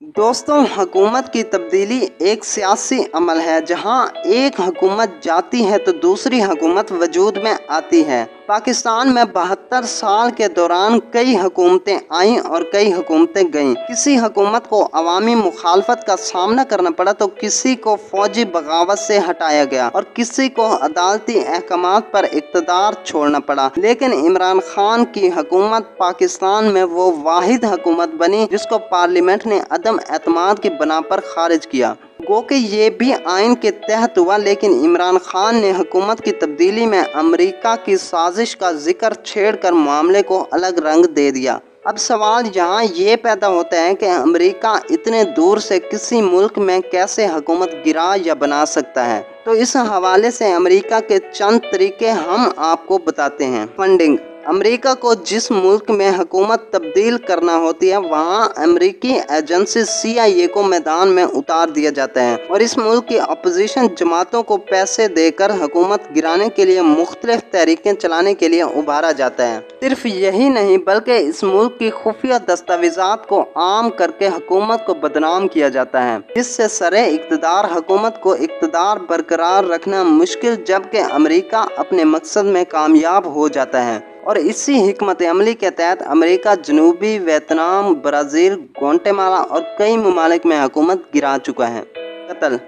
दोस्तों, हुकूमत की तब्दीली एक सियासी अमल है जहां एक हुकूमत जाती है तो दूसरी हुकूमत वजूद में आती है। पाकिस्तान में 72 साल के दौरान कई हुकूमतें आईं और कई हुकूमतें गईं। किसी हुकूमत को अवामी मुखालफत का सामना करना पड़ा तो किसी को फौजी बगावत से हटाया गया और किसी को अदालती अहकामात पर इक़्तिदार छोड़ना पड़ा। लेकिन इमरान खान की हुकूमत पाकिस्तान में वो वाहिद हुकूमत बनी जिसको पार्लियामेंट ने अदम एतमाद की बना पर खारिज किया। गो कि ये भी आइन के तहत हुआ, लेकिन इमरान खान ने हुकूमत की तब्दीली में अमेरिका की साजिश का जिक्र छेड़कर मामले को अलग रंग दे दिया। अब सवाल यहाँ ये पैदा होता है कि अमेरिका इतने दूर से किसी मुल्क में कैसे हुकूमत गिरा या बना सकता है। तो इस हवाले से अमेरिका के चंद तरीके हम आपको बताते हैं। फंडिंग। अमेरिका को जिस मुल्क में हुकूमत तब्दील करना होती है वहाँ अमेरिकी एजेंसी CIA को मैदान में उतार दिया जाता है और इस मुल्क की अपोजिशन जमातों को पैसे देकर हुकूमत गिराने के लिए मुख्तलिफ तहरीकें चलाने के लिए उभारा जाता है। सिर्फ यही नहीं बल्कि इस मुल्क की खुफिया दस्तावेजात को आम करके हुकूमत को बदनाम किया जाता है, जिससे सरे इक़्तिदार हुकूमत को इक़्तिदार बरकरार रखना मुश्किल, जबकि अमेरिका अपने मकसद में कामयाब हो जाता है। और इसी हिकमत अमली के तहत अमेरिका जनूबी वियतनाम, ब्राज़ील, ग्वाटेमाला और कई ममालिक में हुकूमत गिरा चुका है। कत्ल।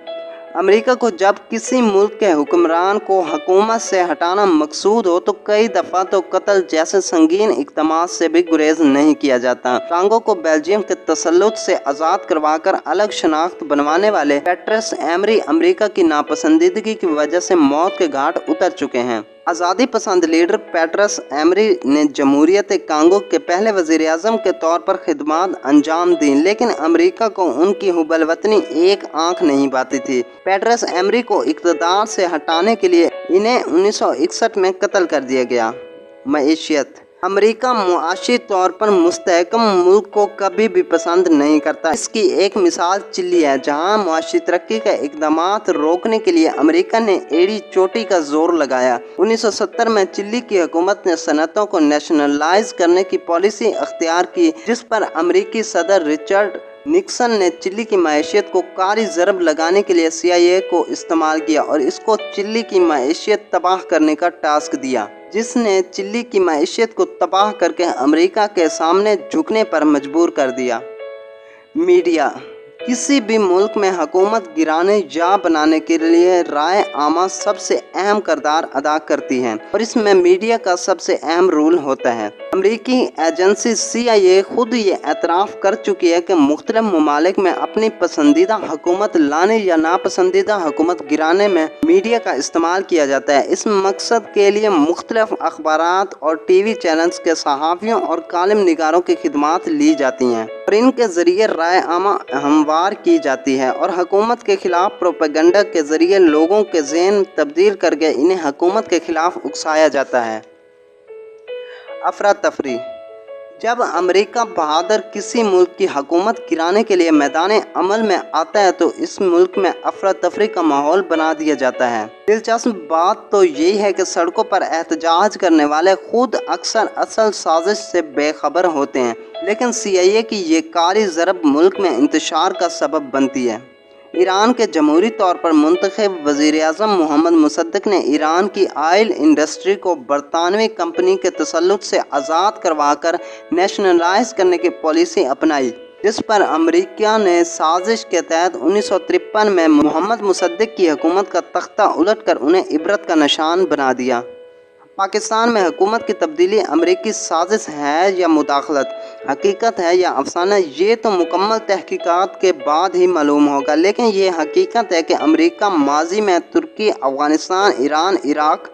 अमेरिका को जब किसी मुल्क के हुक्मरान को हुकूमत से हटाना मकसूद हो तो कई दफ़ा तो कत्ल जैसे संगीन इक़दामात से भी गुरेज नहीं किया जाता। कांगो को बेल्जियम के तसल्लुत से आज़ाद करवाकर अलग शनाख्त बनवाने वाले पेट्रस एमरी अमेरिका की नापसंदीदगी की वजह से मौत के घाट उतर चुके हैं। आज़ादी पसंद लीडर पेट्रस एमरी ने जमहूरियत कांगो के पहले वज़ीर आज़म के तौर पर खिदमात अंजाम दी, लेकिन अमेरिका को उनकी हुबल-वतनी एक आंख नहीं पाती थी। पेट्रस एमरी को इक़्तिदार से हटाने के लिए इन्हें 1961 में कत्ल कर दिया गया। मईशियत। अमेरिका मुआशी तौर पर मुस्तहकम मुल्क को कभी भी पसंद नहीं करता। इसकी एक मिसाल चिली है, जहां मुआशी तरक्की के इक़दामात रोकने के लिए अमेरिका ने एड़ी चोटी का जोर लगाया। 1970 में चिली की हुकूमत ने सनअतों को नेशनलाइज करने की पॉलिसी अख्तियार की, जिस पर अमेरिकी सदर रिचर्ड निक्सन ने चिली की मईशियत को कारी ज़रब लगाने के लिए CIA को इस्तेमाल किया और इसको चिली की मईशियत तबाह करने का टास्क दिया, जिसने चिली की मईशियत को तबाह करके अमेरिका के सामने झुकने पर मजबूर कर दिया। मीडिया। किसी भी मुल्क में हुकूमत गिराने या बनाने के लिए राय आमा सबसे अहम किरदार अदा करती है और इसमें मीडिया का सबसे अहम रोल होता है। अमेरिकी एजेंसी CIA खुद ये एतराफ़ कर चुकी है कि मुख्तलिफ ममालिक में अपनी पसंदीदा हुकूमत लाने या नापसंदीदा हुकूमत गिराने में मीडिया का इस्तेमाल किया जाता है। इस मकसद के लिए मुख्तलिफ अखबारात और TV चैनल्स के सहाफ़ियों और कालिम निगारों की खिदमात ली जाती हैं और इनके ज़रिए राय आमा हमवार की जाती है और हुकूमत के खिलाफ प्रोपेगेंडा के ज़रिए लोगों के ज़हन तब्दील करके इन्हें हुकूमत के खिलाफ उकसाया जाता है। अफरा तफरी। जब अमेरिका बहादुर किसी मुल्क की हुकूमत गिराने के लिए मैदान अमल में आता है तो इस मुल्क में अफरा तफरी का माहौल बना दिया जाता है। दिलचस्प बात तो यही है कि सड़कों पर एहतजाज करने वाले खुद अक्सर असल साजिश से बेखबर होते हैं, लेकिन CIA की ये कारी ज़रब मुल्क में इंतशार का सबब बनती है। ईरान के जमहूरी तौर पर मुंतखब वज़ीर आज़म मोहम्मद मुसद्दिक़ ने ईरान की ऑयल इंडस्ट्री को बरतानवी कंपनी के तसल्लुत से आज़ाद करवाकर नेशनलाइज करने की पॉलिसी अपनाई, जिस पर अमेरिका ने साजिश के तहत 1953 में मोहम्मद मुसद्दिक़ की हुकूमत का तख्ता उलटकर उन्हें इबरत का निशान बना दिया। पाकिस्तान में हुकूमत की तब्दीली अमेरिकी साजिश है या मुदाखलत, हकीकत है या अफसाना, ये तो मुकम्मल तहकीकात के बाद ही मालूम होगा, लेकिन ये हकीकत है कि अमेरिका माजी में तुर्की, अफ़गानिस्तान, ईरान, इराक,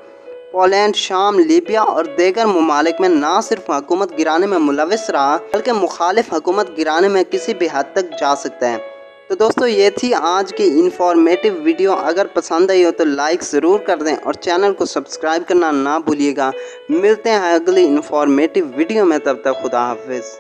पोलैंड, शाम, लीबिया और दीगर ममालिक में ना सिर्फ हुकूमत गिराने में मुलविस रहा बल्कि मुखालिफ हुकूमत गिराने में किसी भी हद तक जा सकता है। तो दोस्तों, ये थी आज की इन्फॉर्मेटिव वीडियो। अगर पसंद आई हो तो लाइक ज़रूर कर दें और चैनल को सब्सक्राइब करना ना भूलिएगा। मिलते हैं अगली इन्फॉर्मेटिव वीडियो में, तब तक खुदा हाफिज़।